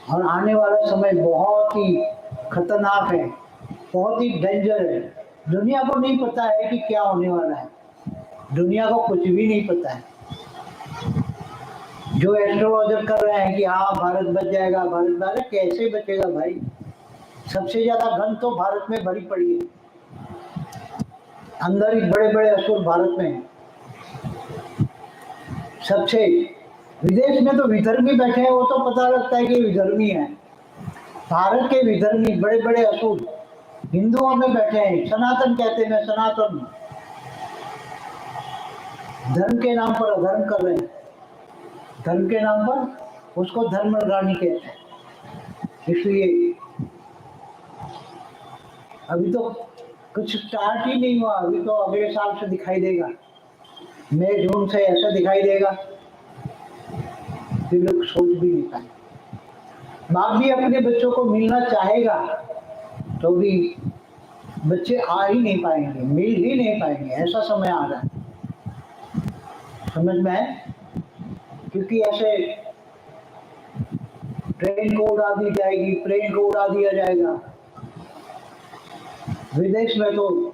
और आने वाला समय बहुत ही खतरनाक है, बहुत ही डेंजर है। दुनिया को नहीं पता है कि क्या होने वाला है, दुनिया को कुछ भी नहीं पता है। जो एस्ट्रोलॉजर कर रहे हैं कि हाँ भारत बच जाएगा, भारत बच, कैसे बचेगा भाई? सबसे ज्यादा गन तो भारत में भरी पड़ी है, अंदर ही बड़े बड़े असुर भारत में हैं। सबसे विदेश में तो विधर्मी बैठे हैं, वो तो पता लगता है कि विधर्मी है। भारत के विधर्मी बड़े बड़े असुर हिंदुओं में बैठे हैं, सनातन कहते हैं, सनातन धर्म के नाम पर अधर्म कर रहे हैं, धर्म के नाम पर उसको धर्मरानी कहते हैं। इसलिए अभी तो कुछ स्टार्ट ही नहीं हुआ, अभी तो अगले साल से दिखाई देगा, मई जून से ऐसा दिखाई देगा कि लोग सोच भी नहीं पाए। बाप भी अपने बच्चों को मिलना चाहेगा तो भी बच्चे आ ही नहीं पाएंगे, मिल ही नहीं पाएंगे, ऐसा समय आ रहा है। समझ में है? क्योंकि ऐसे ट्रेन को उड़ा दी जाएगी, प्लेन को उड़ा दिया जाएगा। विदेश में तो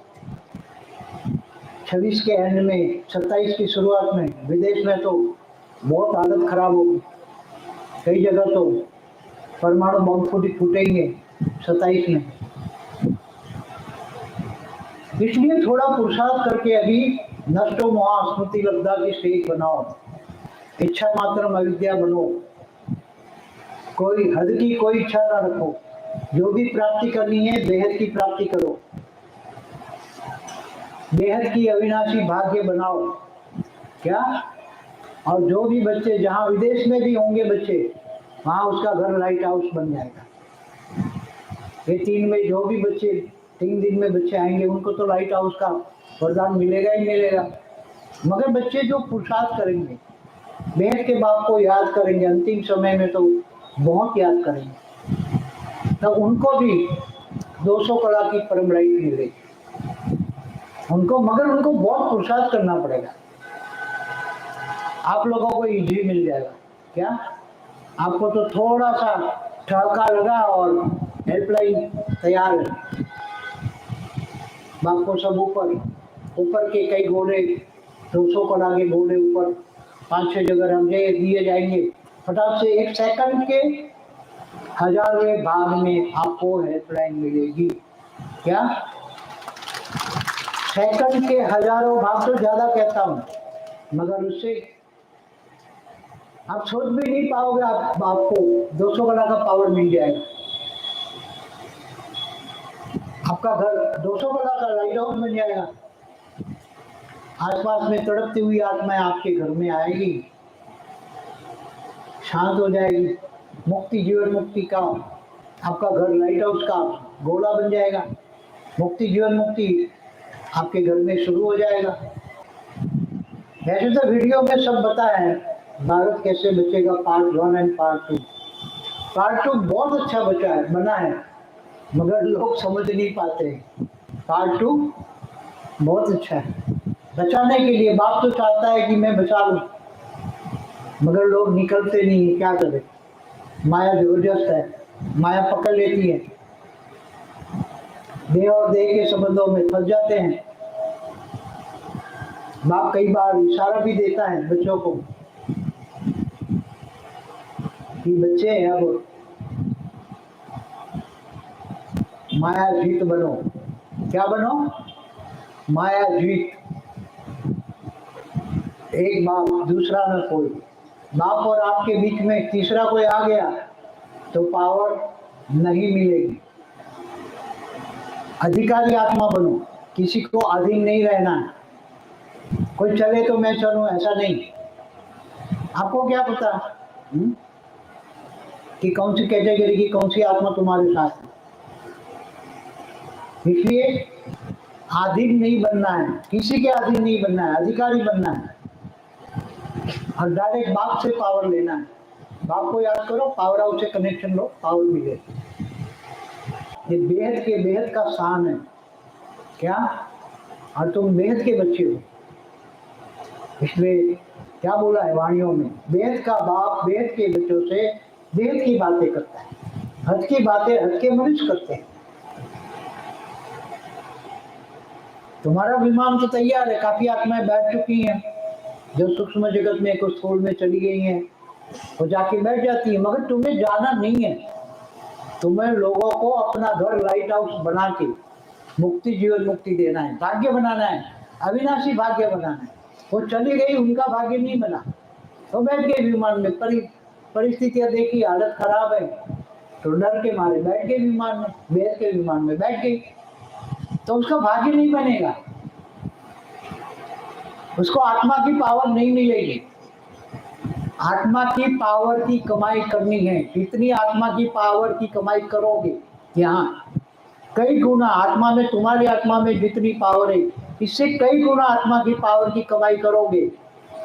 26 के एंड में, 27 की शुरुआत में विदेश में तो बहुत हालत खराब होगी। कई जगह तो परमाणु बम फूटेंगे 27 में। इसलिए थोड़ा पुरुषार्थ करके अभी नष्टो मोहा स्मृति लब्धा की स्टेज बनाओ, इच्छा मात्र अविद्या बनो, कोई हद की कोई इच्छा ना रखो, जो भी प्राप्ति करनी है बेहद की प्राप्ति करो, बेहद की अविनाशी भाग्य बनाओ। क्या? और जो भी बच्चे जहाँ विदेश में भी होंगे बच्चे, वहां उसका घर लाइट हाउस बन जाएगा। ये 3 में जो भी बच्चे 3 दिन में बच्चे आएंगे उनको तो लाइट हाउस का वरदान मिलेगा ही मिलेगा। मगर बच्चे जो पुरुषार्थ करेंगे, बेहद के बाप को याद करेंगे, अंतिम समय में तो बहुत याद करेंगे, तो उनको भी 200 कला की परम लाइट मिलेगी उनको। मगर उनको बहुत पुरुषार्थ करना पड़ेगा। आप लोगों को इजी मिल जाएगा। क्या? आपको तो थोड़ा सा ठहका लगा और हेल्पलाइन तैयार है। बाप को सब ऊपर ऊपर के कई घोड़े, 200 कला के घोड़े ऊपर 5-6 जगह हमले दिए जाएंगे। फटाक से 1 सेकंड के 1000वें भाग में आपको हेल्पलाइन मिलेगी। क्या? सेकंड के 1000 भाग तो ज्यादा कहता हूँ, मगर उससे आप सोच भी नहीं पाओगे। आपको 200 कला का पावर मिल जाएगा। आपका घर 200 कला का लाइट हाउस बन जाएगा। आसपास में तड़पती हुई आत्माएं आपके घर में आएगी, शांत हो जाएगी। मुक्ति, जीवन मुक्ति का आपका घर लाइट हाउस का गोला बन जाएगा। मुक्ति, जीवन मुक्ति आपके घर में शुरू हो जाएगा। वैसे तो वीडियो में सब बताया है भारत कैसे बचेगा, पार्ट 1 एंड पार्ट 2। पार्ट 2 बहुत अच्छा बना है, मगर लोग समझ नहीं पाते। पार्ट 2 बहुत अच्छा है बचाने के लिए। बाप तो चाहता है कि मैं बचा लूं, मगर लोग निकलते नहीं। क्या करें? माया जबरदस्त है, माया पकड़ लेती है, देह और देह के संबंधों में फंस जाते हैं। बाप कई बार इशारा भी देता है बच्चों को कि बच्चे अब माया जीत बनो। क्या बनो? माया जीत। एक बाप, दूसरा न कोई। बाप और आपके बीच में तीसरा कोई आ गया तो पावर नहीं मिलेगी। अधिकारी आत्मा बनो, किसी को अधीन नहीं रहना। कोई चले तो मैं चलूं, ऐसा नहीं। आपको क्या पता कि कौन सी कैटेगरी की कौन सी आत्मा तुम्हारे साथ है? इसलिए अधीन नहीं बनना है, किसी के अधीन नहीं बनना है, अधिकारी बनना है और डायरेक्ट बाप से पावर लेना है। बाप को याद करो, पावर हाउस से कनेक्शन लो, पावर मिले। ये बेहद के बेहद का शान है। क्या? और तुम बेहद के बच्चे हो। इसलिए क्या बोला है वाणियों में, बेहद का बाप बेहद के बच्चों से वेद की बातें करता है, हद की बातें हद के मनुष्य करते हैं। तुम्हारा विमान तो तैयार है, काफी आत्माएं बैठ चुकी हैं जो सूक्ष्म जगत में कुछ स्थूल में चली गई हैं, वो जाके बैठ जाती है, मगर तुम्हें जाना नहीं है। तुम्हें लोगों को अपना घर लाइट हाउस बना के मुक्ति जीवन मुक्ति देना है, भाग्य बनाना है, अविनाशी भाग्य बनाना है। वो चली गई, उनका भाग्य नहीं बना, तो बैठ गए विमान में। परिस्थितियां देखी, हालत खराब है, तो डर के मारे बैठ गए विमान में, वेद के विमान में बैठ गई, तो उसका भाग्य नहीं बनेगा, उसको आत्मा की पावर नहीं मिलेगी। आत्मा की पावर की कमाई करनी है, जितनी आत्मा की पावर की कमाई करोगे, यहाँ कई गुना आत्मा में, तुम्हारी आत्मा में जितनी पावर है, इससे कई गुना आत्मा की पावर की कमाई करोगे,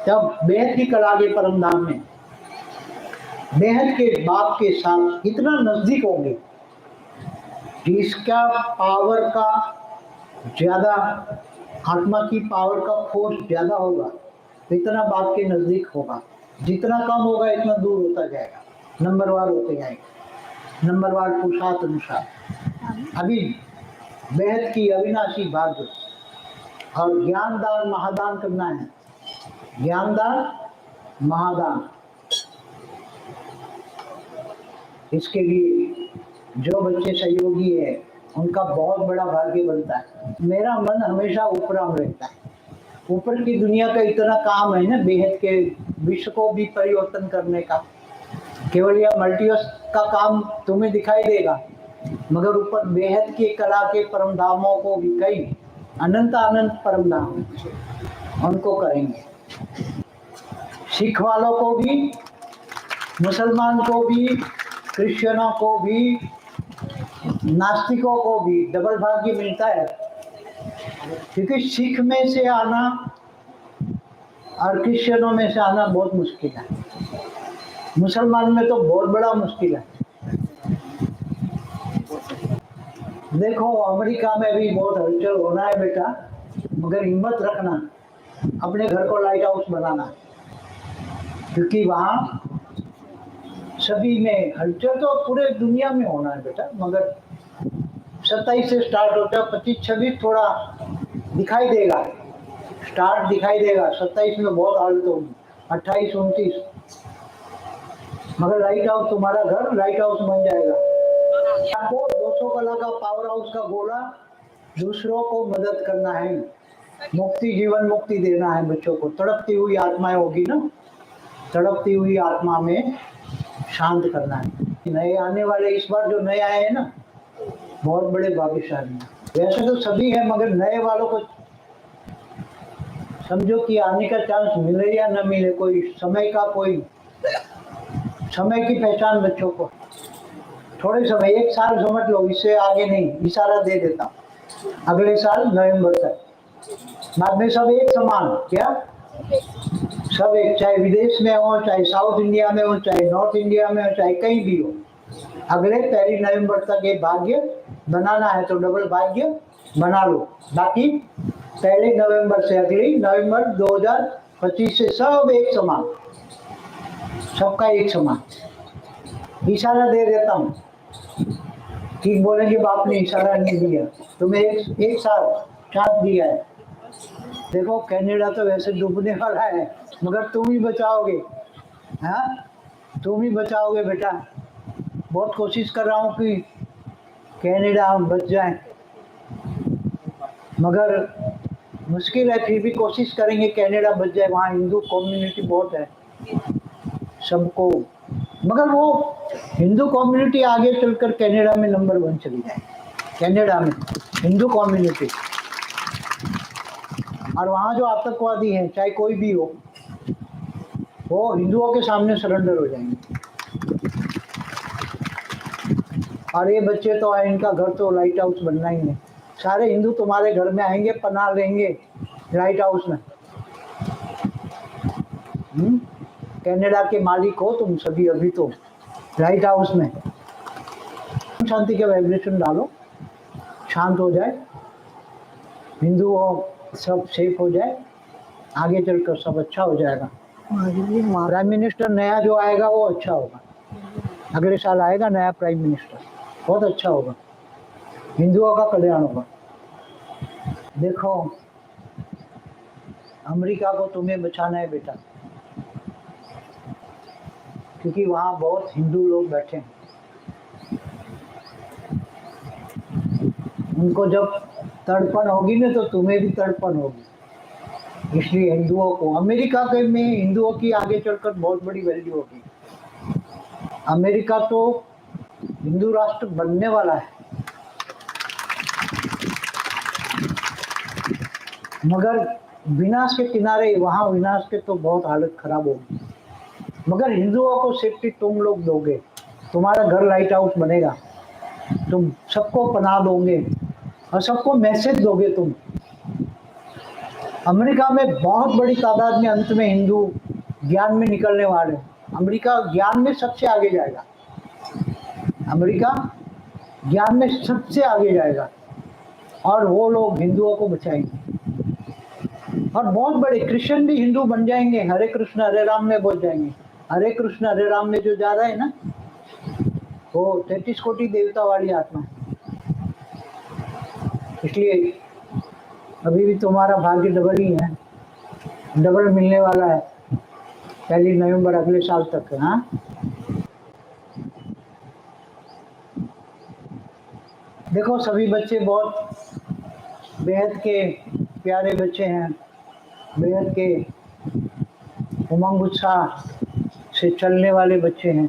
तब बेहद की कलागे परम धाम में बेहद के बाप के साथ इतना नजदीक होंगे। जिसका पावर का ज्यादा, आत्मा की पावर का फोर्स ज्यादा होगा, तो इतना बाप के नजदीक होगा। जितना कम होगा इतना दूर होता जाएगा, नंबरवार होते जाएगा, नंबरवार पुरुषार्थ अनुसार। अभी बेहद की अविनाशी भाग्य और ज्ञान दान महादान करना है, ज्ञान दान महादान। इसके लिए जो बच्चे सहयोगी है उनका बहुत बड़ा भाग्य बनता है। मेरा मन हमेशा ऊपराम रहता है, ऊपर की दुनिया का इतना काम है ना, बेहद के विश्व को भी परिवर्तन करने का। केवल यह मल्टीवर्स का काम तुम्हें दिखाई देगा, मगर ऊपर बेहद के कला के परम धामों को भी, कई अनंत अनंत परम धाम उनको करेंगे। सिख वालों को भी, मुसलमान को भी, क्रिश्चियनों को भी, नास्तिकों को भी डबल भाग्य मिलता है। क्योंकि सिख में से आना और क्रिश्चियनों में से आना बहुत मुश्किल है, मुसलमान में तो बहुत बड़ा मुश्किल है। देखो अमेरिका में भी बहुत हलचल होना है बेटा, मगर हिम्मत रखना, अपने घर को लाइट हाउस बनाना, क्योंकि वहाँ सभी में हलचल तो पूरे दुनिया में होना है बेटा। मगर 27 से स्टार्ट होता है, 25-26 थोड़ा दिखाई देगा, स्टार्ट दिखाई देगा, 27 में बहुत हालत होगी, 28-29, मगर लाइट हाउस, तुम्हारा घर लाइट हाउस बन जाएगा। आपको 200 कला का पावर हाउस का गोला, दूसरों को मदद करना है, मुक्ति जीवन मुक्ति देना है बच्चों को। तड़पती हुई आत्माएं होगी ना, तड़पती हुई आत्मा में शांत करना है। नए आने वाले, इस बार जो नए आए हैं ना, बहुत बड़े भाग्यशाली हैं। वैसे तो सभी है, मगर नए वालों को समझो कि आने का चांस मिले या न मिले, कोई समय का, कोई समय की पहचान बच्चों को थोड़े समय, 1 साल समझ लो, इससे आगे नहीं, इशारा दे देता हूँ। अगले साल नवंबर तक, बाद में सब एक समान, क्या सब एक, चाहे विदेश में हो, चाहे साउथ इंडिया में हो, चाहे नॉर्थ इंडिया में हो, चाहे कहीं भी हो, अगले 1 नवंबर तक ये भाग्य बनाना है तो डबल भाग्य बना लो। बाकी 1 नवंबर से अगली नवंबर 2025 से सब एक समान, सबका एक समान। इशारा दे देता हूँ, ठीक बोलेंगे बाप ने इशारा नहीं दिया, तुम्हें एक साल चांस दिया है। देखो कनाडा तो वैसे डूबने वाला है, मगर तुम ही बचाओगे, हाँ तुम ही बचाओगे बेटा। बहुत कोशिश कर रहा हूँ कि कनाडा बच जाए, मगर मुश्किल है, फिर भी कोशिश करेंगे कनाडा बच जाए। वहाँ हिंदू कम्युनिटी बहुत है सबको, मगर वो हिंदू कम्युनिटी आगे चलकर कनाडा में नंबर 1 चली जाए, कनाडा में हिंदू कम्युनिटी। और वहाँ जो आतंकवादी हैं, चाहे कोई भी हो, वो हिंदुओं के सामने सरेंडर हो जाएंगे। और ये बच्चे तो आए, इनका घर तो लाइट हाउस बनना ही है। सारे हिंदू तुम्हारे घर में आएंगे, पनाह लेंगे लाइट हाउस में। कनाडा के मालिक हो तुम सभी, अभी तो लाइट हाउस में शांति के वाइब्रेशन डालो, शांत हो जाए, हिंदू सब सेफ हो जाए, आगे चलकर सब अच्छा हो जाएगा। प्राइम मिनिस्टर नया जो आएगा वो अच्छा होगा, अगले साल आएगा नया प्राइम मिनिस्टर, बहुत अच्छा होगा, हिंदुओं का कल्याण होगा। देखो, अमेरिका को तुम्हें बचाना है बेटा, क्योंकि वहाँ बहुत हिंदू लोग बैठे हैं। उनको जब तड़पण होगी ना तो तुम्हें भी तड़पण होगी। इसलिए हिंदुओं को, अमेरिका के में हिंदुओं की आगे चलकर बहुत बड़ी वैल्यू होगी। अमेरिका तो हिंदू राष्ट्र बनने वाला है, मगर विनाश के किनारे, वहाँ विनाश के तो बहुत हालत खराब होगी। मगर हिंदुओं को सेफ्टी तुम लोग दोगे, तुम्हारा घर लाइट हाउस बनेगा, तुम सबको पनाह दोगे और सबको मैसेज दोगे। तुम अमेरिका में बहुत बड़ी तादाद में अंत में हिंदू ज्ञान में निकलने वाले हैं। अमेरिका ज्ञान में सबसे आगे जाएगा, अमेरिका ज्ञान में सबसे आगे जाएगा, और वो लोग हिंदुओं को बचाएंगे। और बहुत बड़े क्रिश्चियन भी हिंदू बन जाएंगे, हरे कृष्ण हरे राम में बोल जाएंगे। हरे कृष्ण हरे राम में जो जा रहा है ना, वो 33 कोटि देवता वाली आत्मा है। इसलिए अभी भी तुम्हारा भाग्य डबल ही है, डबल मिलने वाला है 1 नवंबर अगले साल तक। हाँ, देखो सभी बच्चे बहुत बेहद के प्यारे बच्चे हैं, बेहद के उमंग उत्साह से चलने वाले बच्चे हैं।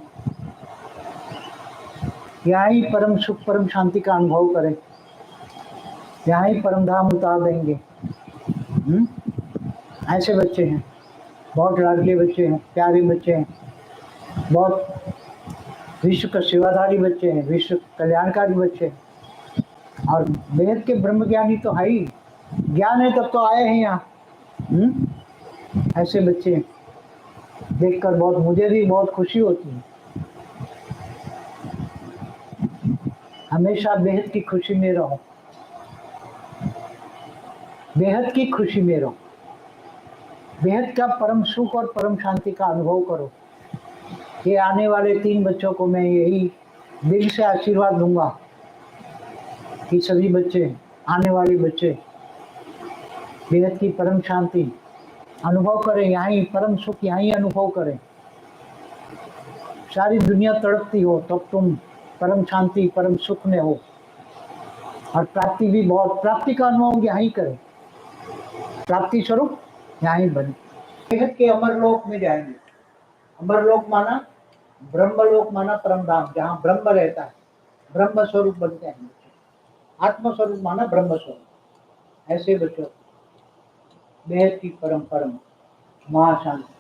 यहाँ ही परम सुख परम शांति का अनुभव करें, यहाँ ही परम धाम उतार देंगे। ऐसे बच्चे हैं, बहुत लाडले बच्चे हैं, प्यारे बच्चे हैं, बहुत विश्व का सेवाधारी बच्चे हैं, विश्व कल्याणकारी बच्चे हैं। और वेद के ब्रह्म ज्ञानी तो है ही, ज्ञान है तब तो आए हैं यहाँ। ऐसे बच्चे देखकर बहुत, मुझे भी बहुत खुशी होती है। हमेशा बेहद की खुशी में रहो, बेहद की खुशी में रहो, बेहद का परम सुख और परम शांति का अनुभव करो। ये आने वाले 3 बच्चों को मैं यही दिल से आशीर्वाद दूंगा कि सभी बच्चे, आने वाले बच्चे बेहद की परम शांति अनुभव करें, यहाँ ही परम सुख यहाँ ही अनुभव करें। सारी दुनिया तड़पती हो तब तुम परम शांति परम सुख में हो, और प्राप्ति भी बहुत, प्राप्ति का अनुभव यहाँ ही करें, प्राप्ति स्वरूप यहाँ ही बने। बेहद के अमरलोक में जाएंगे। अमरलोक माना ब्रह्मलोक, माना परम धाम, जहाँ ब्रह्म रहता है, ब्रह्म स्वरूप बन जाएंगे। आत्म स्वरूप माना ब्रह्म स्वरूप। ऐसे बच्चों बेहद की परम परम महाशांति।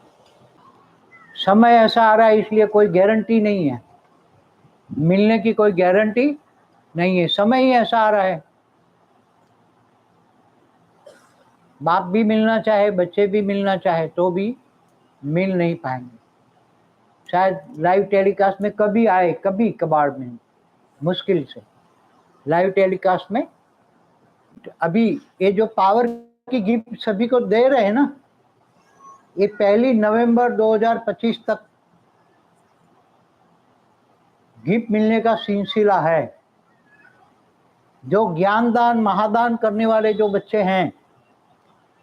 समय ऐसा आ रहा है, इसलिए कोई गारंटी नहीं है, मिलने की कोई गारंटी नहीं है। समय ही ऐसा आ रहा है, बाप भी मिलना चाहे, बच्चे भी मिलना चाहे तो भी मिल नहीं पाएंगे। शायद लाइव टेलीकास्ट में कभी आए, कभी कभार में, मुश्किल से लाइव टेलीकास्ट में। अभी ये जो पावर की गिफ्ट सभी को दे रहे हैं ना, ये 1 नवंबर 2025 तक गिफ्ट मिलने का सिलसिला है। जो ज्ञानदान महादान करने वाले जो बच्चे हैं,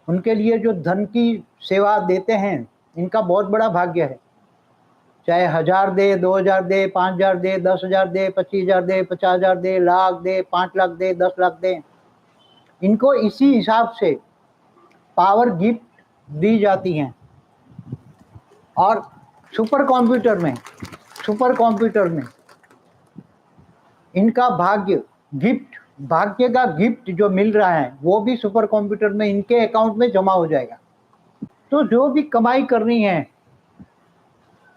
उनके लिए जो धन की सेवा देते हैं, इनका बहुत बड़ा भाग्य है। चाहे 1000 दे, 2000 दे, 5000 दे, 10,000 दे, 25,000 दे, 50,000 दे, लाख दे, 5 लाख दे, 10 लाख दे, इनको इसी हिसाब से पावर गिफ्ट दी जाती हैं। और सुपर कंप्यूटर में इनका भाग्य का गिफ्ट जो मिल रहा है, वो भी सुपर कंप्यूटर में इनके अकाउंट में जमा हो जाएगा। तो जो भी कमाई करनी है,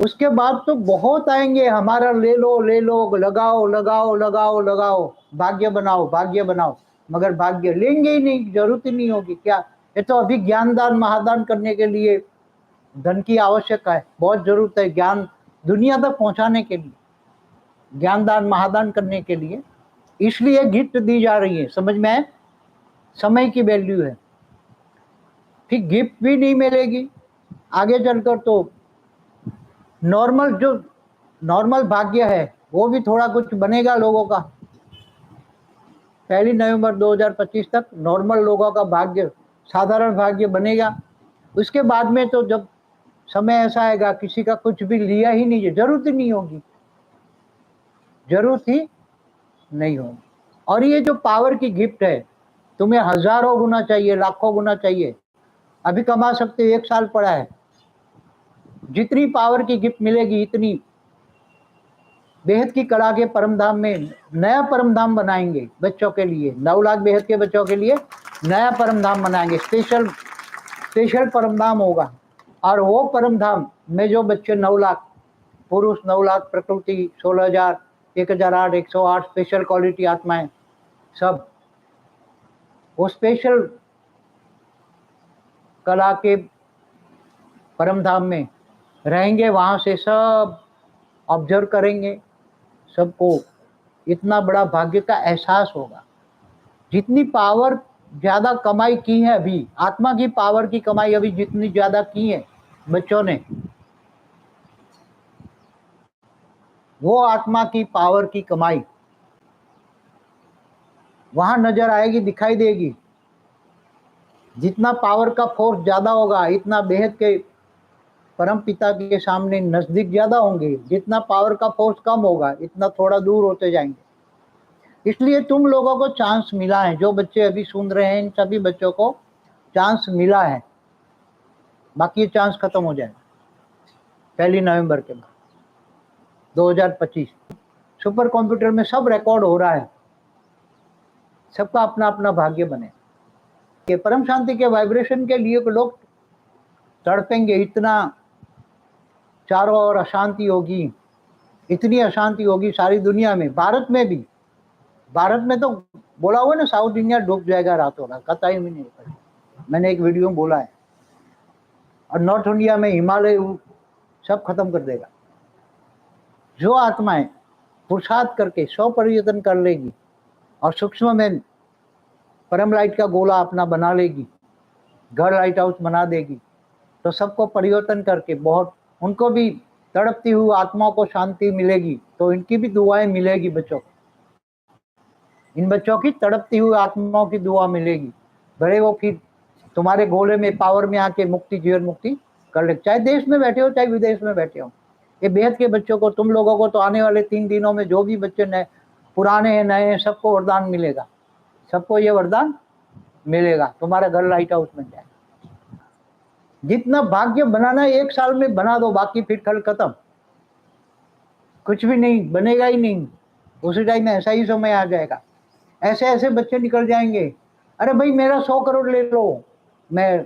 उसके बाद तो बहुत आएंगे, हमारा ले लो, लगाओ लगाओ लगाओ लगाओ, भाग्य बनाओ, मगर भाग्य लेंगे ही नहीं, जरूरत ही नहीं होगी। क्या, ये तो अभी ज्ञानदान महादान करने के लिए धन की आवश्यकता है, बहुत जरूरत है ज्ञान दुनिया तक पहुंचाने के लिए, ज्ञानदान महादान करने के लिए, इसलिए गिफ्ट दी जा रही है। समझ में है? समय की वैल्यू है। ठीक, गिफ्ट भी नहीं मिलेगी आगे चलकर, तो नॉर्मल जो नॉर्मल भाग्य है वो भी थोड़ा कुछ बनेगा लोगों का। 1 नवंबर 2025 तक नॉर्मल लोगों का भाग्य, साधारण भाग्य बनेगा। उसके बाद में तो जब समय ऐसा आएगा किसी का कुछ भी लिया ही नहीं है, जरूरत ही नहीं होगी, जरूरत ही नहीं होगी। और ये जो पावर की गिफ्ट है, तुम्हें हजारों गुना चाहिए, लाखों गुना चाहिए, अभी कमा सकते हो, 1 साल पड़ा है। जितनी पावर की गिफ्ट मिलेगी इतनी बेहद की कला के परमधाम में नया परमधाम बनाएंगे बच्चों के लिए। 9 लाख बेहद के बच्चों के लिए नया परमधाम बनाएंगे, स्पेशल परमधाम होगा। और वो परमधाम में जो बच्चे 9 लाख पुरुष, 9 लाख प्रकृति, 16,000, 1,008, 108 स्पेशल क्वालिटी आत्माएं, सब वो स्पेशल कला के परमधाम में रहेंगे। वहां से सब ऑब्जर्व करेंगे, सबको इतना बड़ा भाग्य का एहसास होगा। जितनी पावर ज्यादा कमाई की है अभी, आत्मा की पावर की कमाई अभी जितनी ज्यादा की है बच्चों ने, वो आत्मा की पावर की कमाई वहां नजर आएगी, दिखाई देगी। जितना पावर का फोर्स ज्यादा होगा इतना बेहद के परम पिता के सामने नजदीक ज्यादा होंगे। जितना पावर का फोर्स कम होगा इतना थोड़ा दूर होते जाएंगे। इसलिए तुम लोगों को चांस मिला है, जो बच्चे अभी सुन रहे हैं इन सभी बच्चों को चांस मिला है। बाकी ये चांस खत्म हो जाएगा 1 नवंबर के बाद 2025। सुपर कंप्यूटर में सब रिकॉर्ड हो रहा है, सबका अपना अपना भाग्य बने। कि परम शांति के वाइब्रेशन के लिए लोग तड़पेंगे, इतना चारों ओर अशांति होगी, इतनी अशांति होगी सारी दुनिया में, भारत में भी। भारत में तो बोला हुआ ना, साउथ इंडिया डूब जाएगा रातों रात, कतई ही नहीं पड़ी, मैंने एक वीडियो में बोला है। और नॉर्थ इंडिया में हिमालय सब खत्म कर देगा। जो आत्माएं पुरुषार्थ करके 100 परिवर्तन कर लेगी और सूक्ष्म में परम लाइट का गोला अपना बना लेगी, घर लाइट हाउस बना देगी, तो सबको परिवर्तन करके बहुत उनको भी तड़पती हुई आत्माओं को शांति मिलेगी। तो इनकी भी दुआएं मिलेगी बच्चों को, इन बच्चों की तड़पती हुई आत्माओं की दुआ मिलेगी। बड़े वो फिर तुम्हारे गोले में पावर में आके मुक्ति, जीवन मुक्ति कर ले, चाहे देश में बैठे हो चाहे विदेश में बैठे हो। ये बेहद के बच्चों को, तुम लोगों को तो आने वाले 3 दिनों में जो भी बच्चे नए, पुराने हैं, नए हैं, सबको वरदान मिलेगा, सबको ये वरदान मिलेगा। तुम्हारा घर लाइट हाउस बन जाएगा। जितना भाग्य बनाना है 1 साल में बना दो, बाकी फिर कल खत्म, कुछ भी नहीं बनेगा ही नहीं। उसी टाइम में ऐसा ही समय आ जाएगा, ऐसे ऐसे बच्चे निकल जाएंगे। अरे भाई मेरा 100 करोड़ ले लो, मैं,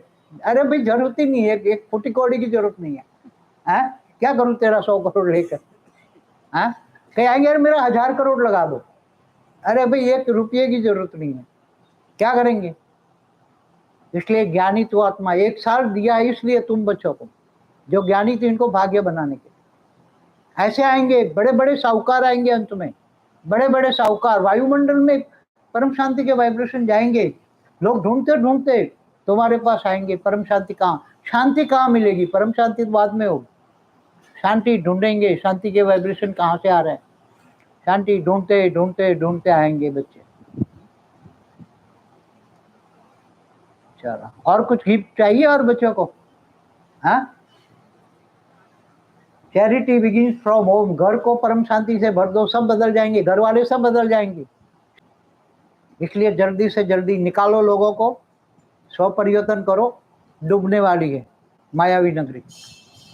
अरे भाई जरूरत ही नहीं है, एक फुटी कौड़ी की जरूरत नहीं है, क्या करूं तेरा 100 करोड़ लेकर? कहेंगे अरे मेरा 1000 करोड़ लगा दो, अरे भाई 1 रुपये की जरूरत नहीं है, क्या करेंगे? इसलिए ज्ञानी तो आत्मा 1 साल दिया है, इसलिए तुम बच्चों को जो ज्ञानी थे इनको भाग्य बनाने के। ऐसे आएंगे बड़े बड़े साहूकार, आएंगे अंत में बड़े बड़े साहूकार, वायुमंडल में परम शांति के वाइब्रेशन जाएंगे, लोग ढूंढते ढूंढते तुम्हारे पास आएंगे। परम शांति कहाँ, शांति कहाँ मिलेगी? परम शांति तो बाद में होगी, शांति ढूंढेंगे, शांति के वाइब्रेशन कहाँ से आ रहे हैं, शांति ढूंढते ढूंढते ढूंढते आएंगे बच्चे। चलो, और कुछ गिफ्ट चाहिए और बच्चों को? चैरिटी बिगिंस फ्रॉम होम, घर को परम शांति से भर दो, सब बदल जाएंगे, घर वाले सब बदल जाएंगे। इसलिए जल्दी से जल्दी निकालो लोगों को, स्व परिवर्तन करो, डूबने वाली है मायावी नगरी।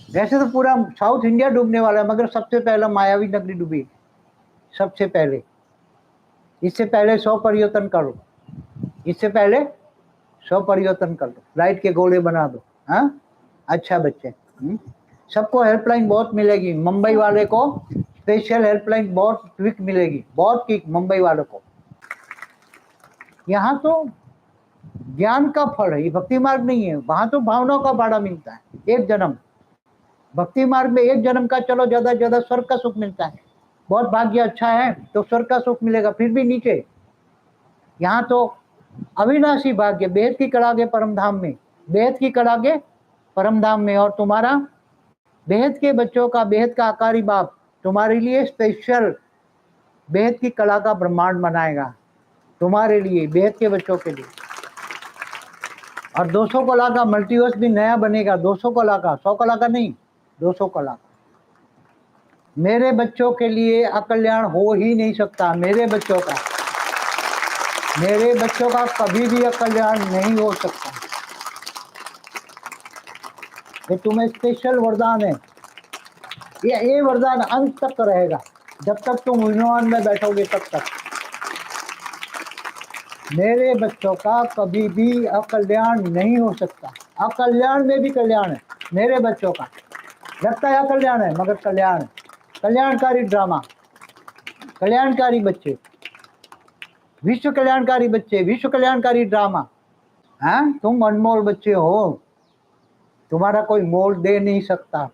वैसे तो पूरा साउथ इंडिया डूबने वाला है, मगर सबसे पहले मायावी नगरी डूबी, सबसे पहले। इससे पहले स्व परिवर्तन करो, इससे पहले स्व परिवर्तन कर दो, लाइट के गोले बना दो। अच्छा बच्चे, सबको हेल्पलाइन बहुत मिलेगी। मुंबई वाले को स्पेशल हेल्पलाइन बहुत क्विक मिलेगी, बहुत क्विक मुंबई वालों को। यहाँ तो ज्ञान का फल है, ये भक्ति मार्ग नहीं है। वहां तो भावनाओं का भाड़ा मिलता है, 1 जन्म। भक्ति मार्ग में 1 जन्म का, चलो ज्यादा ज्यादा स्वर्ग का सुख मिलता है। बहुत भाग्य अच्छा है तो स्वर्ग का सुख मिलेगा, फिर भी नीचे। यहाँ तो अविनाशी भाग्य, बेहद की कड़ा के परमधाम में, बेहद की कड़ा के परमधाम में। और तुम्हारा बेहद के बच्चों का, बेहद का आकारी बाप तुम्हारे लिए स्पेशल बेहद की कला का ब्रह्मांड बनाएगा, तुम्हारे लिए, बेहद के बच्चों के लिए। और 200 कला का मल्टीवर्स भी नया बनेगा, 200 कला का, 100 कला का नहीं, 200 कला का। मेरे बच्चों के लिए अकल्याण हो ही नहीं सकता, मेरे बच्चों का कभी भी अकल्याण नहीं हो सकता। ये तुम्हें स्पेशल वरदान है, ये वरदान अंत तक रहेगा, जब तक तुम विमान में बैठोगे तब तक। मेरे बच्चों का कभी भी अकल्याण नहीं हो सकता, अकल्याण में भी कल्याण है मेरे बच्चों का। लगता है अकल्याण है मगर कल्याण है, कल्याणकारी ड्रामा, कल्याणकारी बच्चे, विश्व कल्याणकारी बच्चे, विश्व कल्याणकारी ड्रामा। हैं, तुम अनमोल बच्चे हो, तुम्हारा कोई मोल दे नहीं सकता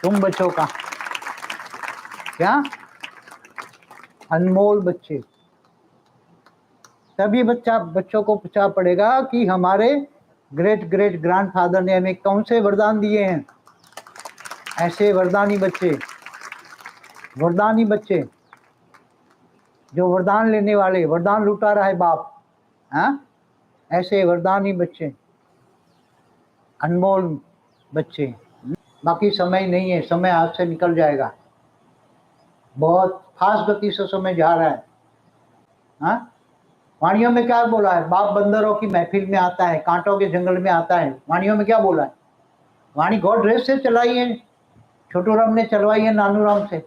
तुम बच्चों का। क्या अनमोल बच्चे। तभी बच्चों को पूछा पड़ेगा कि हमारे ग्रेट ग्रेट ग्रैंडफादर ने हमें कौन से वरदान दिए हैं। ऐसे वरदानी बच्चे, वरदानी बच्चे जो वरदान लेने वाले, वरदान लुटा रहा है बाप, हाँ, ऐसे वरदानी बच्चे, अनमोल बच्चे। बाकी समय नहीं है, समय हाथ से निकल जाएगा, बहुत फास्ट गति से समय जा रहा है। हाँ, वाणियों में क्या बोला है, बाप बंदरों की महफिल में आता है, कांटों के जंगल में आता है। वाणियों में क्या बोला है, वाणी गॉड रेस से चलाई है, छोटू राम ने चलवाई है नानू राम से।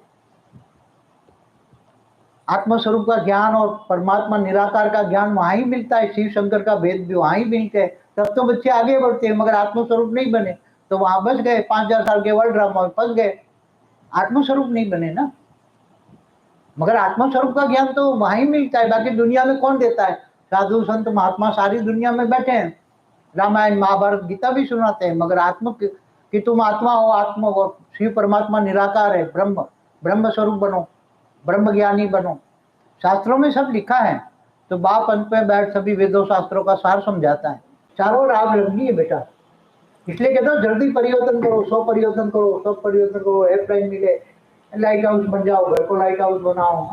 आत्मस्वरूप का ज्ञान और परमात्मा निराकार का ज्ञान वहां ही मिलता है, शिव शंकर का भेद भी वहां ही मिलते हैं। तब तो बच्चे आगे बढ़ते हैं, मगर आत्मस्वरूप नहीं बने तो वहां बच गए, 5000 साल के वर्ल्ड ड्रामा में फंस गए, आत्मस्वरूप नहीं बने ना। मगर आत्मस्वरूप का ज्ञान तो वहां ही मिलता है, बाकी दुनिया में कौन देता है। साधु संत महात्मा सारी दुनिया में बैठे हैं, रामायण महाभारत गीता भी सुनाते हैं, मगर आत्म कि तुम आत्मा हो, आत्मा हो, शिव परमात्मा निराकार है, ब्रह्म, ब्रह्म स्वरूप बनो, ब्रह्म ज्ञानी बनो, शास्त्रों में सब लिखा है। तो बाप अंत में बैठ सभी वेदों शास्त्रों का सार समझाता है। चारों राग लगनी है बेटा, इसलिए कहता हूँ जल्दी परिवर्तन करो, 100 परिवर्तन करो, सब परिवर्तन करो, एयरप्लेन मिले, लाइट हाउस बन जाओ, घर को लाइट हाउस बनाओ।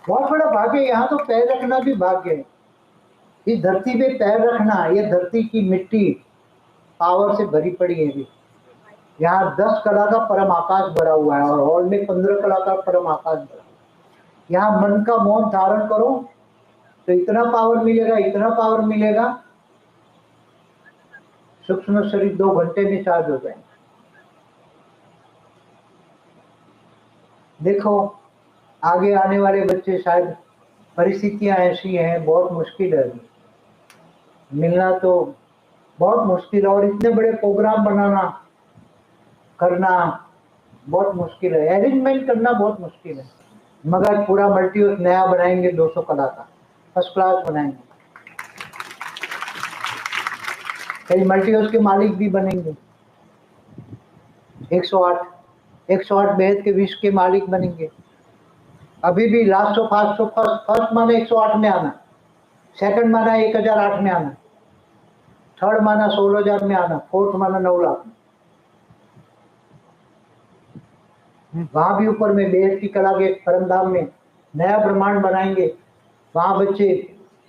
बहुत बड़ा भाग्य है, यहाँ तो पैर रखना भी भाग्य है। इस धरती पे पैर रखना, ये धरती की मिट्टी पावर से भरी पड़ी है भी। यहाँ 10 कला का परम आकाश भरा हुआ है और हॉल में 15 कला का परम आकाश भरा। यहाँ मन का मौन धारण करो तो इतना पावर मिलेगा, इतना पावर मिलेगा, सूक्ष्म शरीर 2 घंटे में चार्ज हो जाएंगे। देखो आगे आने वाले बच्चे, शायद परिस्थितियां ऐसी हैं, बहुत मुश्किल है मिलना, तो बहुत मुश्किल है। और इतने बड़े प्रोग्राम बनाना करना बहुत मुश्किल है, अरेंजमेंट करना बहुत मुश्किल है। मगर पूरा मल्टीवर्स नया बनाएंगे, 200 कला का फर्स्ट क्लास बनाएंगे। कई मल्टीवर्स के मालिक भी बनेंगे, 108 बेहद के विश्व के मालिक बनेंगे। अभी भी लास्ट ऑफ फर्स्ट माना 108 में आना, सेकंड माना 1008 में आना, थर्ड माना 16000 में आना, फोर्थ माना 9 लाख। वहां भी ऊपर में बेहद की कला के परमधाम में नया ब्रह्मांड बनाएंगे। वहां बच्चे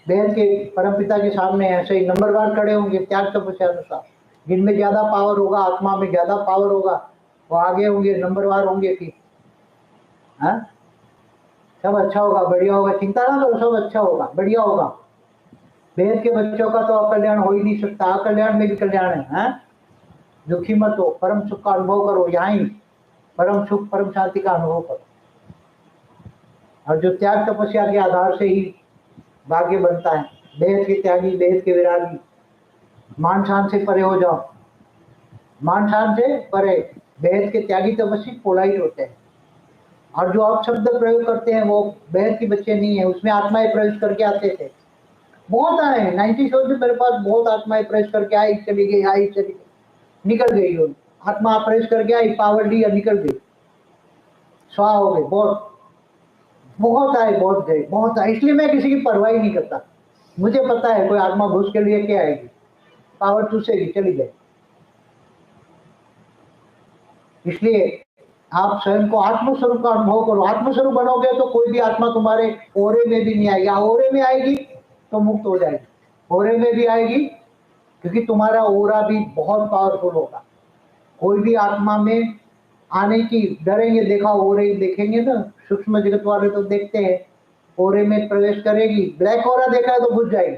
बेहद के परमपिता के सामने ऐसे ही नंबरवार खड़े होंगे, त्याग तपस्या अनुसार। जिनमें ज्यादा पावर होगा, आत्मा में ज्यादा पावर होगा, वो आगे होंगे, नंबरवार होंगे कि हाँ सब अच्छा होगा, बढ़िया होगा, चिंता ना करो, सब अच्छा होगा, बढ़िया होगा। बेहद के बच्चों का तो अकल्याण हो ही नहीं सकता, अकल्याण में भी कल्याण है। हाँ? दुखी मत हो, परम सुख का अनुभव करो, यहाँ ही परम सुख परम शांति का अनुभव करो। और जो त्याग तपस्या के आधार से ही भाग्य बनता है, बेहद के त्यागी, बेहद के विरागी, मान शान से परे हो जाओ, मान शान से परे। बेहद के त्यागी तपस्वी पोलाइट होते हैं, और जो अपशब्द प्रयोग करते हैं वो बेहद के बच्चे नहीं है। उसमें आत्माएं प्रवेश करके आते थे, बहुत आए, 90 शो से मेरे पास बहुत आत्माएं प्रवेश करके आई, चली गई, आई चली गई, निकल गई। वो आत्मा प्रवेश करके आई, पावर दी और निकल गई, स्वाहा हो गए। बहुत बहुत आए, बहुत गए, बहुत आए। इसलिए मैं किसी की परवाह नहीं करता, मुझे पता है कोई आत्मा घुस के लिए क्या आएगी, पावर चूसेगी, चली गई। इसलिए आप स्वयं को आत्मस्वरूप का अनुभव करो। आत्मस्वरूप बनोगे तो कोई भी आत्मा तुम्हारे ओरे में भी नहीं आएगी। ओरे में आएगी तो मुक्त हो जाएगी, ओरे में भी आएगी, क्योंकि तुम्हारा ओरा भी बहुत पावरफुल होगा। कोई भी आत्मा में आने की डरेंगे, देखा ओरे देखेंगे ना, सूक्ष्म जगत वाले तो देखते हैं, ओरे में प्रवेश करेगी, ब्लैक ओरा देखा है तो बुझ जाएगी,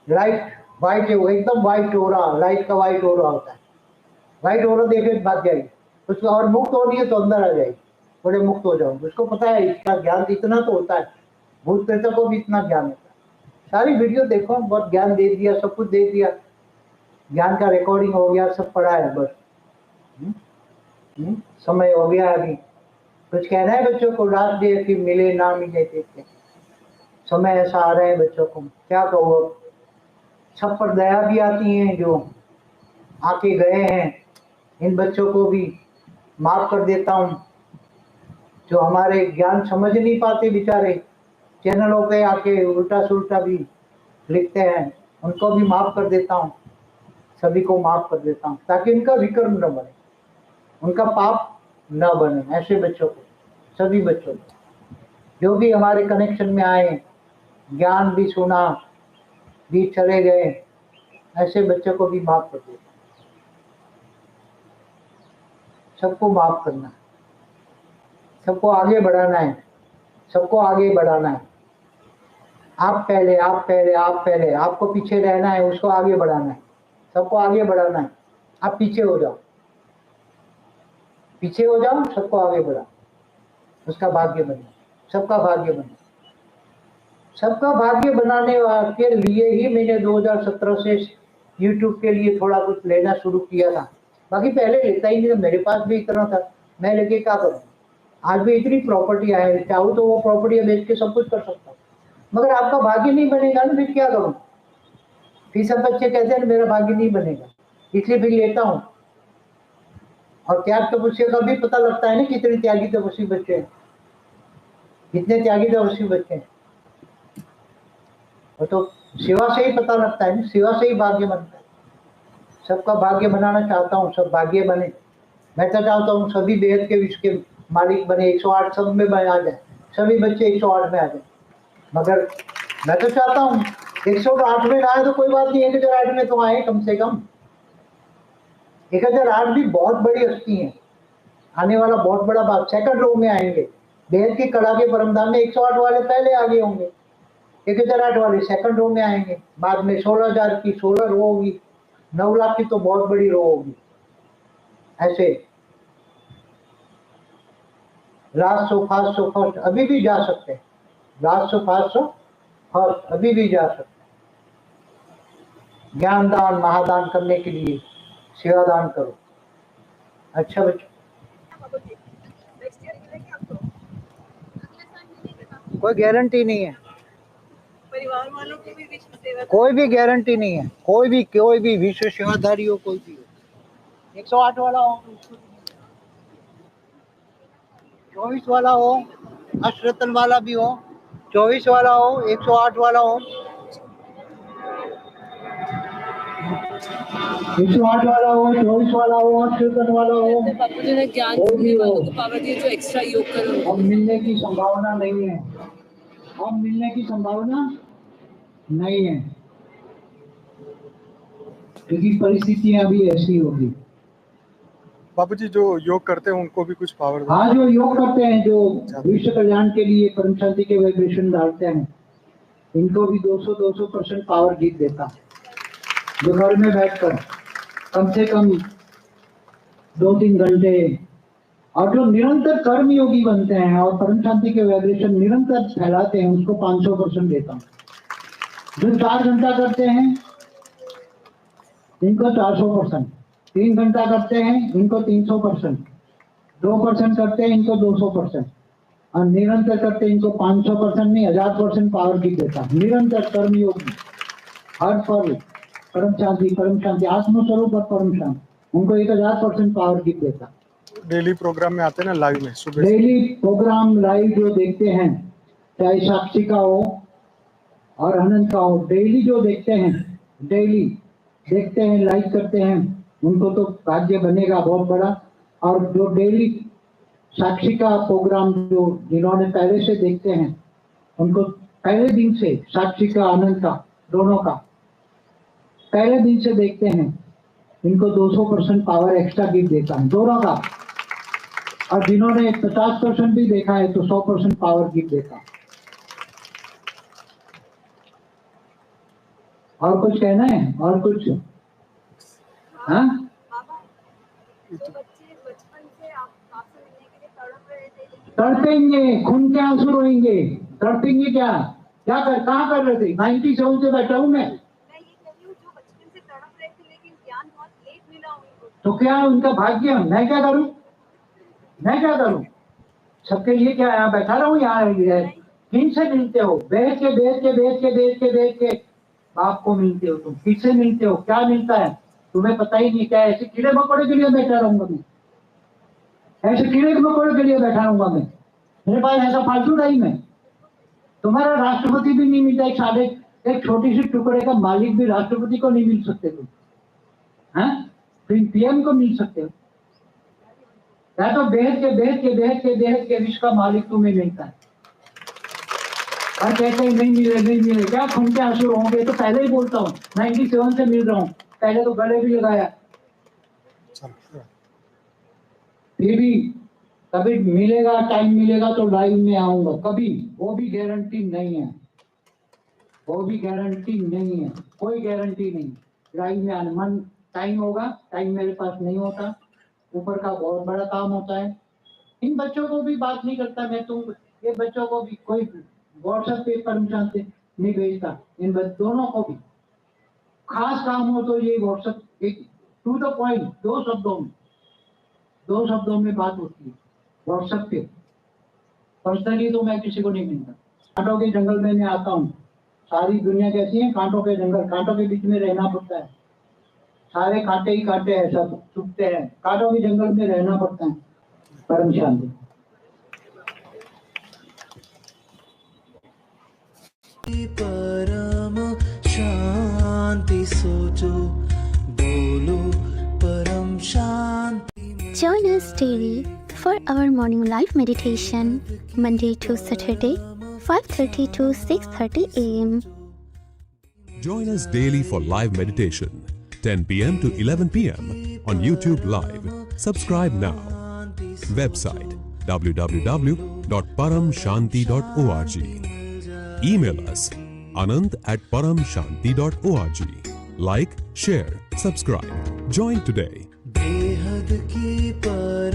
लाइट व्हाइट है वो, एकदम व्हाइट ओरा, लाइट का व्हाइट ओरा होता है, व्हाइट ओरा देखे भाग जाएगी उसको, और मुक्त हो रही है तो अंदर आ जाएगी, बड़े मुक्त हो जाओ। उसको पता है इसका ज्ञान इतना तो होता है, भूत प्रेतों को भी इतना ज्ञान होता है। सारी वीडियो देखो, बहुत ज्ञान दे दिया, सब कुछ दे दिया, ज्ञान का रिकॉर्डिंग हो गया, सब पढ़ा है बस। समय हो गया, अभी कुछ कहना है बच्चों को? लास्ट डे कि मिले ना मिले देखते, समय ऐसा आ रहा है बच्चों को, क्या कहो। सब पर दया भी आती है, जो आके गए हैं इन बच्चों को भी माफ कर देता हूँ। जो हमारे ज्ञान समझ नहीं पाते बेचारे, चैनलों पे आके उल्टा सुल्टा भी लिखते हैं, उनको भी माफ कर देता हूँ, सभी को माफ कर देता हूँ, ताकि इनका विक्रम न बने, उनका पाप न बने। ऐसे बच्चों को, सभी बच्चों को, जो भी हमारे कनेक्शन में आए, ज्ञान भी सुना भी चले गए, ऐसे बच्चों को भी माफ कर देता हूँ। सबको माफ करना है, सबको आगे बढ़ाना है, सबको आगे बढ़ाना है। आप पहले, आप पहले, आप पहले, आपको पीछे रहना है, उसको आगे बढ़ाना है, सबको आगे बढ़ाना है। आप पीछे हो जाओ, पीछे हो जाओ, सबको आगे बढ़ाओ, उसका भाग्य बने, सबका भाग्य बने। सबका भाग्य बनाने के लिए ही मैंने 2017 से YouTube के लिए थोड़ा कुछ लेना शुरू किया था, बाकी पहले लेता ही नहीं था, मेरे पास भी इतना था, मैं लेके क्या करूँ। आज भी इतनी प्रॉपर्टी आए, चाहूँ तो वो प्रॉपर्टी बेच के सब कुछ कर सकता हूँ, मगर आपका भाग्य नहीं बनेगा ना, फिर क्या करूँ। फिर सब बच्चे कहते हैं मेरा भाग्य नहीं बनेगा, इसलिए फिर लेता हूँ। और त्याग तपस्या का भी पता लगता है ना, कितने त्यागी तपस्वी बच्चे हैं, कितने त्यागी तपस्वी बच्चे हैं, वो तो सेवा से ही पता लगता है ना, सेवा से ही भाग्य बनता है। सबका भाग्य बनाना चाहता हूँ, सब भाग्य बने। मैं तो चाहता हूँ सभी बेहद के विश्व के मालिक बने, 108 सब में आ जाए, सभी बच्चे 108 में आ जाए। मगर मैं तो चाहता हूँ 108 में ना आए तो कोई बात नहीं, 1008 में तो आए कम से कम। 1008 भी बहुत बड़ी हस्ती है, आने वाला बहुत बड़ा बात, सेकंड रो में आएंगे। बेहद की कला के परमधाम में 108 वाले पहले आगे होंगे, 1008 वाले सेकंड रो में आएंगे, बाद में 16,000 की 16 रो होगी, 9 लाख की तो बहुत बड़ी रो होगी। ऐसे last so fast so first अभी भी जा सकते हैं, last so fast so first अभी भी जा सकते हैं। ज्ञान दान महादान करने के लिए सेवा दान करो। अच्छा बच्चों, कोई गारंटी नहीं है, परिवार वालों को भी विश्व सेवा, कोई भी गारंटी नहीं है, कोई भी विश्व सेवाधारी हो, कोई भी हो, 108 वाला हो, 24 वाला हो, अष्टरत्न वाला भी हो, 24 वाला हो, 108 वाला हो, 108 वाला हो, 24 वाला हो, अष्टरत्न वाला हो, बापू जी ने ज्ञान कोई सुनने भी हो, वालों को पावर दी जो एक्स्ट्रा योग करो। अब मिलने की संभावना नहीं है, अब मिलने की संभावना नहीं है, क्योंकि परिस्थितियां अभी ऐसी होगी। बाबू जी जो योग करते हैं उनको भी कुछ पावर दो। हाँ, जो योग करते हैं, जो विश्व कल्याण के लिए परम शांति के वाइब्रेशन डालते हैं, इनको भी 200% पावर जीत देता है। जो घर में बैठकर कम से कम 2-3 घंटे, और जो निरंतर कर्म योगी बनते हैं और परम शांति के वाइब्रेशन निरंतर फैलाते हैं, उसको 500% देता हूँ। जो 4 घंटा करते हैं इनको 400%, 3 घंटा करते हैं इनको 300%, 2% करते हैं इनको 200%, और निरंतर करते हैं इनको 500% नहीं 1000% पावर की देता। निरंतर कर्म योगी, हर पल परम शांति आत्मस्वरूप और परम शांति, उनको 1000% पावर की देता। डेली प्रोग्राम में आते हैं ना, लाइव में सुबह डेली प्रोग्राम लाइव जो देखते हैं, चाहे साक्षी का हो और अनंत का हो, डेली जो देखते हैं, डेली देखते हैं, लाइक करते हैं, उनको तो भाग्य बनेगा बहुत बड़ा। और जो डेली साक्षी का प्रोग्राम जो जिन्होंने पहले से देखते हैं उनको पहले दिन से, साक्षी का आनंद का दोनों का पहले दिन से देखते हैं, इनको 200% पावर एक्स्ट्रा गिफ्ट देता हूँ दोनों का। और जिन्होंने 50% भी देखा है तो 100% पावर गिफ्ट देता हूँ। और कुछ कहना है? और कुछ? हाँ, जो बच्चे बचपन से आपसे मिलने के लिए तड़प रहे थे, तड़पेंगे, खून के आंसू रोएंगे, तड़पेंगे क्या? कहाँ कर रहे थे? 97 से बैठा हूँ मैं। ये कह रही हूँ जो बचपन से तड़प रहे थे लेकिन ज्ञान बहुत लेट मिला उनको। तो क्या उनका भाग्य? मैं क्या करूं? मैं क्या करूं? सबके लिए क्या यहाँ बैठा रहूं? यहाँ किन से मिलते हो? बैठ के बाप को मिलते हो तुम। किससे मिलते हो? क्या मिलता है तुम्हें पता ही नहीं। क्या ऐसे कीड़े मकोड़े के लिए बैठा रहूंगा मैं? ऐसे कीड़े मकोड़े के लिए बैठा रहूंगा मैं? मेरे पास ऐसा फालतू टाइम है? तुम्हारा राष्ट्रपति भी नहीं मिलता, एक छोटी सी टुकड़े का मालिक भी राष्ट्रपति को नहीं मिल सकते तुम, हाँ? पीएम को मिल सकते हो? या तो बेहद के विश्व का मालिक तुम्हें मिलता है और कहते हैं नहीं मिले। क्या खून के आंसू होंगे? तो पहले ही बोलता हूँ 97 से मिल रहा हूँ, पहले तो गले भी लगाया, फिर भी कभी मिलेगा, टाइम मिलेगा तो लाइव में आऊंगा कभी। वो भी गारंटी नहीं है, कोई गारंटी नहीं लाइव में आने। मन टाइम होगा, टाइम मेरे पास नहीं होता, ऊपर का बहुत बड़ा काम होता है। इन बच्चों को भी बात नहीं करता मैं, तुम ये बच्चों को भी कोई व्हाट्सएप पे परमिशन से नहीं भेजता। इन दोनों को भी खास काम हो तो ये व्हाट्सएप एक टू द पॉइंट, दो शब्दों में बात होती है व्हाट्सएप पे। पर्सनली तो मैं किसी को नहीं मिलता। कांटों के जंगल में मैं आता हूँ, सारी दुनिया कैसी है? कांटों के जंगल, कांटों के बीच में रहना पड़ता है। सारे कांटे ही कांटे हैं, सब चुभते हैं, कांटों के जंगल में रहना पड़ता है। परम शांति। परम शांति सोचो, बोलो परम शांति। Join us daily for our morning live meditation, Monday to Saturday, 5:30 to 6:30 a.m. Join us daily for live meditation, 10 p.m. to 11 p.m. on YouTube Live. Subscribe now. Website www.paramshanti.org. Email us anand@paramshanti.org. Like, share, subscribe. Join today. बेहद की पर